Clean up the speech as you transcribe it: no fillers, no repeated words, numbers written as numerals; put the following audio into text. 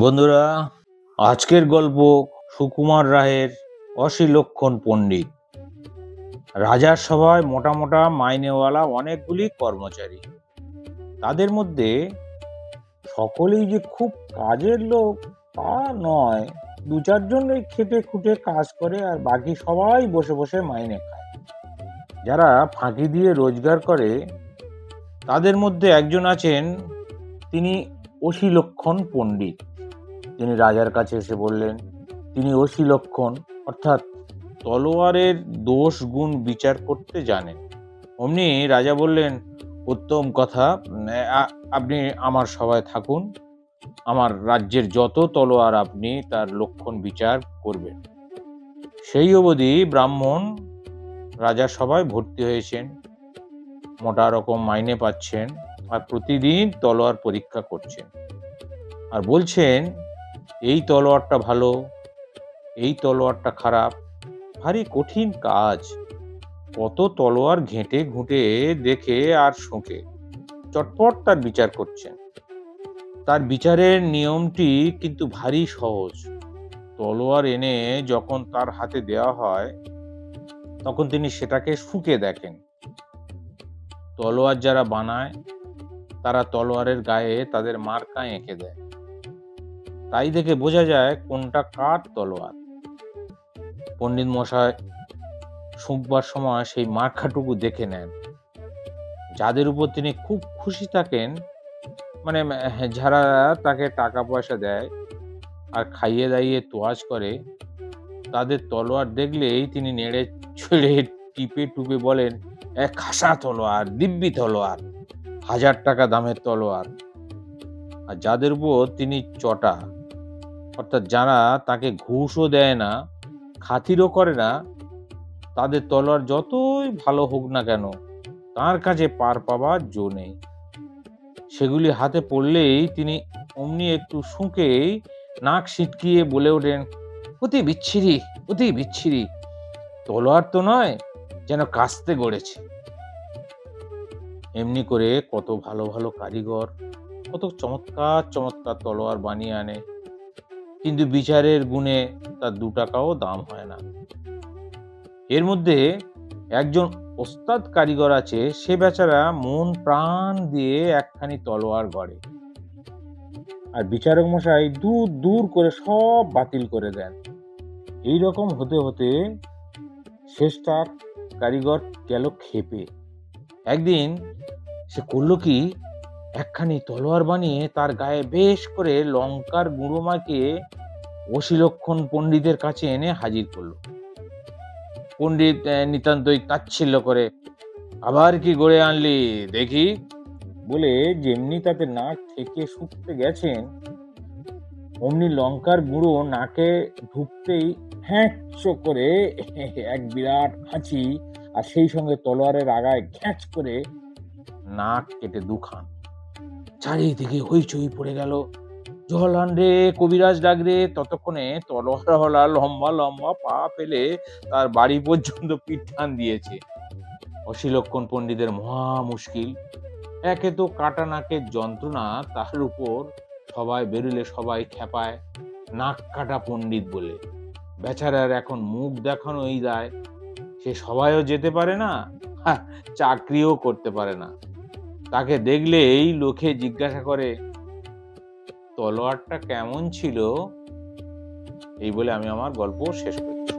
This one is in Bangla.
বন্ধুরা, আজকের গল্প সুকুমার রায়ের অসিলক্ষণ পণ্ডিত। রাজার সভায় মোটা মোটা মাইনেওয়ালা অনেকগুলি কর্মচারী। তাদের মধ্যে সকলেই যে খুব কাজের লোক তা নয়, দু চারজন খেটে খুঁটে কাজ করে আর বাকি সবাই বসে বসে মাইনে খায়। যারা ফাঁকি দিয়ে রোজগার করে তাদের মধ্যে একজন আছেন, তিনি অসিলক্ষণ পণ্ডিত। তিনি রাজার কাছে এসে বললেন, তিনি অসিলক্ষণ অর্থাৎ তলোয়ারের দোষ গুণ বিচার করতে জানেন। অমনি রাজা বললেন, উত্তম কথা, আপনি আমার সভায় থাকুন, আমার রাজ্যের যত তলোয়ার আপনি তার লক্ষণ বিচার করবেন। সেই অবধি ব্রাহ্মণ রাজার সভায় ভর্তি হয়েছেন, মোটা রকম মাইনে পাচ্ছেন আর প্রতিদিন তলোয়ার পরীক্ষা করছেন আর বলছেন, এই তলোয়ারটা ভালো, এই তলোয়ারটা খারাপ। ভারী কঠিন কাজ, কত তলোয়ার ঘেঁটে ঘুঁটে দেখে আর শোকে চটপট তার বিচার করছেন। তার বিচারের নিয়মটি কিন্তু ভারী সহজ। তলোয়ার এনে যখন তার হাতে দেওয়া হয় তখন তিনি সেটাকে শুকে দেখেন। তলোয়ার যারা বানায় তারা তলোয়ারের গায়ে তাদের মার্কা এঁকে দেয়, তাই দেখে বোঝা যায় কোনটা কার তলোয়ার। পণ্ডিত মশাই শুকবার সময় সেই মার্কাটুকু দেখে নেন। যাদের উপর তিনি খুব খুশি থাকেন, মানে যারা তাকে টাকা পয়সা দেয় আর খাইয়ে দাইয়ে তোয়াজ করে, তাদের তলোয়ার দেখলেই তিনি নেড়ে ছেড়ে টিপে টুপে বলেন, এক খাসা তলোয়ার, দিব্যি তলোয়ার, 1000 টাকা দামের তলোয়ার। আর যাদের উপর তিনি চটা, অর্থাৎ যারা তাকে ঘুষও দেয় না, খাতিরও করে না, তাদের তলোয়ার যতই ভালো হোক না কেন তার কাছে পার পাবার জো নেই। সেগুলি হাতে পড়লেই তিনি অমনি একটু শুঁকেই নাক সিটকিয়ে বলে ওঠেন, অতি বিচ্ছিরি, অতি বিচ্ছিরি, তলোয়ার তো নয়, যেন কাস্তে গড়েছে। এমনি করে কত ভালো ভালো কারিগর কত চমৎকার চমৎকার তলোয়ার বানিয়ে আনে, কিন্তু বিচারের গুণে তার 2 টাকাও দাম হয় না। এর মধ্যে একজন ওস্তাদ কারিগর আছে, সে বেচারা মন প্রাণ দিয়ে একখানি তলোয়ার গড়ে, আর বিচারক মশাই দূর দূর করে সব বাতিল করে দেন। এই রকম হতে হতে শেষটা কারিগর গেল ক্ষেপে। একদিন সে করলো কি, একখানি তলোয়ার বানিয়ে তার গায়ে বেশ করে লঙ্কার গুঁড়ো মাখিয়ে অসিলক্ষণ পণ্ডিতের কাছে এনে হাজির করলো। পণ্ডিত নিতান্তই তাচ্ছিল্য করে, আবার কি গড়ে আনলি দেখি, বলে যেমনি তাতে নাক থেকে শুকতে গেছেন, অমনি লঙ্কার গুঁড়ো নাকে ঢুকতেই হ্যাঁচ করে এক বিরাট খাঁচি, আর সেই সঙ্গে তলোয়ারের আগায় ঘ্যাঁচ করে নাক কেটে 2 খান। চারিদিকে হইচই পড়ে গেল, জওহরলাল রে, কবিরাজ ডাক রে। ততক্ষণে তলোয়ারওয়ালা লম্বা লম্বা পা ফেলে তার বাড়ি পর্যন্ত পিঠ টান দিয়েছে। অসিলক্ষণ পণ্ডিতের মহা মুশকিল। একে তো কাটা নাকের যন্ত্রণা, তার উপর সবাই বেরুলে সবাই খেপায় নাক কাটা পণ্ডিত বলে। বেচারার এখন মুখ দেখানোই দায়, সে সবাইও যেতে পারে না, চাকরিও করতে পারে না। তাকে দেখলেই লোকে জিজ্ঞাসা করে, তলোয়ারটা কেমন ছিল? এই বলে আমি আমার গল্প শেষ করছি।